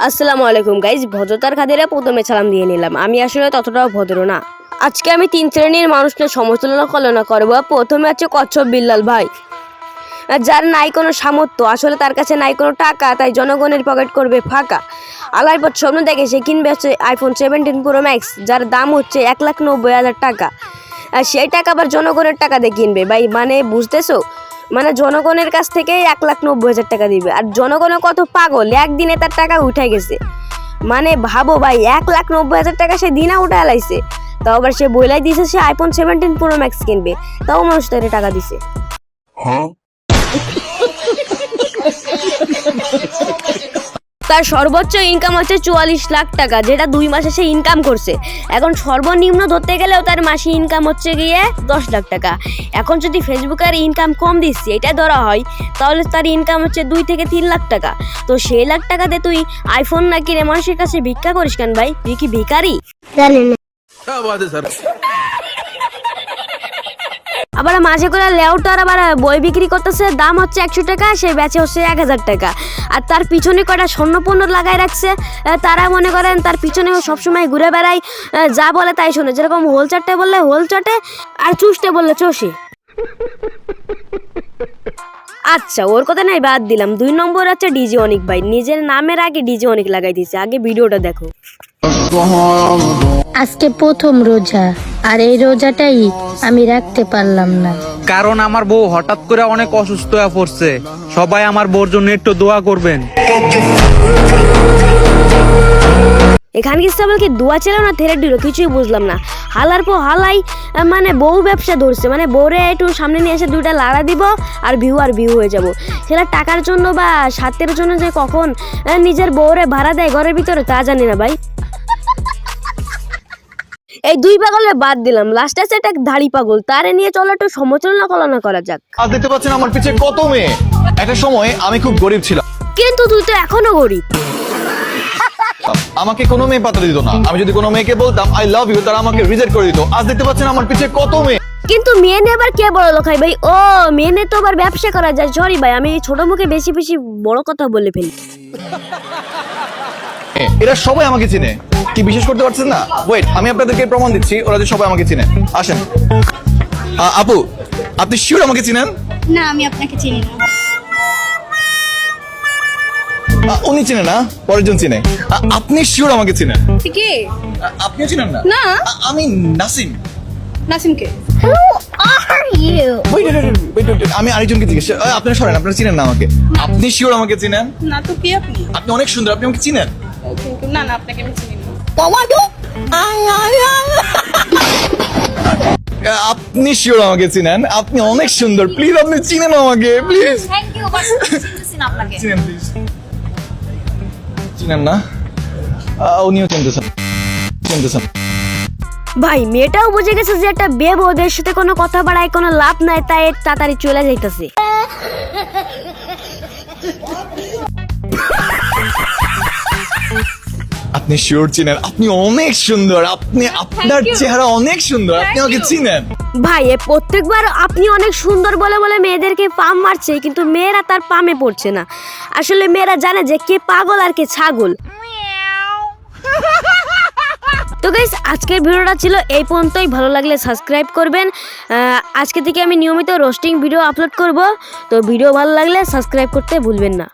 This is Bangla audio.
আসসালামু আলাইকুম গাইজ, ভদ্রতার খাতিরে প্রথমে সালাম দিয়ে নিলাম। আমি আসলে ততটাও ভদ্র না। আজকে আমি 3 শ্রেণীর মানুষকে সমালোচনা করবো। প্রথমে আছে কচ্ছপ বিল্লাল ভাই, যার নাই কোনো সামর্থ্য, আসলে তার কাছে নাই কোনো টাকা, তাই জনগণের পকেট করবে ফাঁকা। আল্লাহর পর স্বপ্ন দেখে সে কিনবে হচ্ছে আইফোন 17 প্রো ম্যাক্স, যার দাম হচ্ছে 1,90,000 টাকা। আর সেই টাকা আবার জনগণের টাকা দিয়ে কিনবে ভাই, মানে বুঝতেছো? মানে জনগণের কাছ থেকে 1,90,000 টাকা দিবে। আর জনগণ কত পাগল, একদিনে তার টাকা উঠে গেছে। মানে ভাবো ভাই, 1,90,000 টাকা সে দিনা উঠে লাইছে। তাও আবার সে বইলাই দিছে সে আইফোন 17 প্রো ম্যাক্স কিনবে, তাও মানুষ তার টাকা দিছে। তার সর্বোচ্চ ইনকাম হচ্ছে 44 লাখ টাকা, যেটা 2 মাসে সে ইনকাম করছে। এখন সর্বনিম্ন ধরতে গেলেও তার মাসে ইনকাম হচ্ছে গিয়ে 10 লাখ টাকা। এখন যদি ফেসবুকের ইনকাম কম দিচ্ছে এটা ধরা হয়, তাহলে তার ইনকাম হচ্ছে 2 থেকে 3 লাখ টাকা। তো সেই লাখ টাকাতে তুই আইফোন না কিনে মানুষের কাছে ভিক্ষা করিস কেন ভাই? তুই কি ভিখারি? আবার মাঝে করে লেউটার আবার বই বিক্রি করতেছে, দাম হচ্ছে 100 টাকা, সে বেচে হচ্ছে 1000 টাকা। আর তার পিছনে কয়টা স্বর্ণপণ্য লাগাই রাখছে, তারা মনে করেন তার পিছনে সবসময় ঘুরে বেড়ায়, যা বলে তাই শোনে। যেরকম হোল চাটতে বললে হোল চাটে, আর চুষতে বললে চষে। আচ্ছা, ওর কথা নাই, বাদ দিলাম। 2 নম্বর আছে ডিজে অনিক ভাই, নিজের নামের আগে ডিজে অনিক লাগাই দিয়েছে। আগে ভিডিওটা দেখো। আজকে প্রথম রোজা, আর এই রোজাটাই আমি রাখতে পারলাম না, কারণ আমার বউ হঠাৎ করে অনেক অসুস্থ হয়ে পড়ছে। সবাই আমার বউর জন্য একটু দোয়া করবেন। এখানে কি বল কি দোয়া ছিল না থেরে দিল, কিছুই বুঝলাম না। হালার পর হালাই মানে বউ ব্যবসা ধরছে, মানে বউরে একটু সামনে নিয়ে এসে 2টা লাড়া দিব আর ভিউ হয়ে যাব। সেটা টাকার জন্য বা স্বার্থের জন্য যে কখন নিজের বউরে ভাড়া দেয় ঘরের ভিতরে তা জানি না ভাই। এই 2 পাগলের বাদ দিলাম, লাস্ট আছে একটা ধাড়ি পাগল, তারে নিয়ে চলো একটু সমালোচনা করা যাক। আজ দেখতে পাচ্ছেন আমার পিছে কত মেয়ে। একটা সময় আমি খুব গরিব ছিলাম, কিন্তু তুই তো এখনো গরিব। আমাকে কোনো মেয়ে পাত্তা দিত না। আমি যদি কোনো মেয়েকে বলতাম আই লাভ ইউ, তারা আমাকে রিজেক্ট করে দিত। আজ দেখতে পাচ্ছেন আমার পিছে কত মেয়ে। কিন্তু মেয়ে নিয়ে আবার কে বড় লোক হয় ভাই? ও মেয়ে নিয়ে তো আবার ব্যবসা করা যায়। সরি ভাই, আমি ছোট মুখে বেশি বড় কথা বলে ফেলি। এরা সবাই আমাকে চিনে, কি বিশ্বাস করতে পারছেন না? ওয়েট, আমি আপনাদেরকে প্রমাণ দিচ্ছি, ওরা যে সবাই আমাকে চিনে। আসেন। আপু, আপনি শিওর আমাকে চিনেন? না, আমি আপনাকে চিনি না। উনি চিনে না, পরের জন চিনে। আপনি শিওর আমাকে চিনেন? কে? আপনিও চিনেন না? না। আমি নাসিম। নাসিম কে? Wait, আমি আরেকজনকে জিজ্ঞেস। আপনারা সরেন, আপনারা চিনেন না আমাকে। আপনি শিওর আমাকে চিনেন? না তো, কে আপনি? আপনি অনেক সুন্দর, আপনি আমাকে চিনেন? না না, আপনাকে আমি চিনি না। আপনি শিওর আমাকে চিনেন? আপনি অনেক সুন্দর, প্লিজ আপনি চিনেন আমাকে, প্লিজ। থ্যাংক ইউ, বাস চিনতেছি না আপনাকে। চিনেন প্লিজ। চিনেন না? উনিও চিনতেছেন। ভাই মেয়েটাও বুঝে গেছে যে একটা বিয়ে বউদের সাথে কোনো কথা বাড়ায় কোনো লাভ নাই, তাই তাড়াতাড়ি চলে যাইতেছে। আপনি শিওর চিনেন? আপনি অনেক সুন্দর, আপনার চেহারা অনেক সুন্দর, আপনি আমাকে চিনেন? ভাই প্রত্যেকবার আপনি অনেক সুন্দর বলে বলে মেয়েদেরকে পাম মারছে, কিন্তু মেয়েরা তার পামে পড়ছে না। আসলে মেয়েরা জানে যে কে পাগল আর কে ছাগল। তো গাইস, আজকের ভিডিওটা ছিল এই পর্যন্তই। ভালো লাগলে সাবস্ক্রাইব করবেন। আজকে থেকে আমি নিয়মিত রোস্টিং ভিডিও আপলোড করব, তো ভিডিও ভালো লাগলে সাবস্ক্রাইব করতে ভুলবেন না।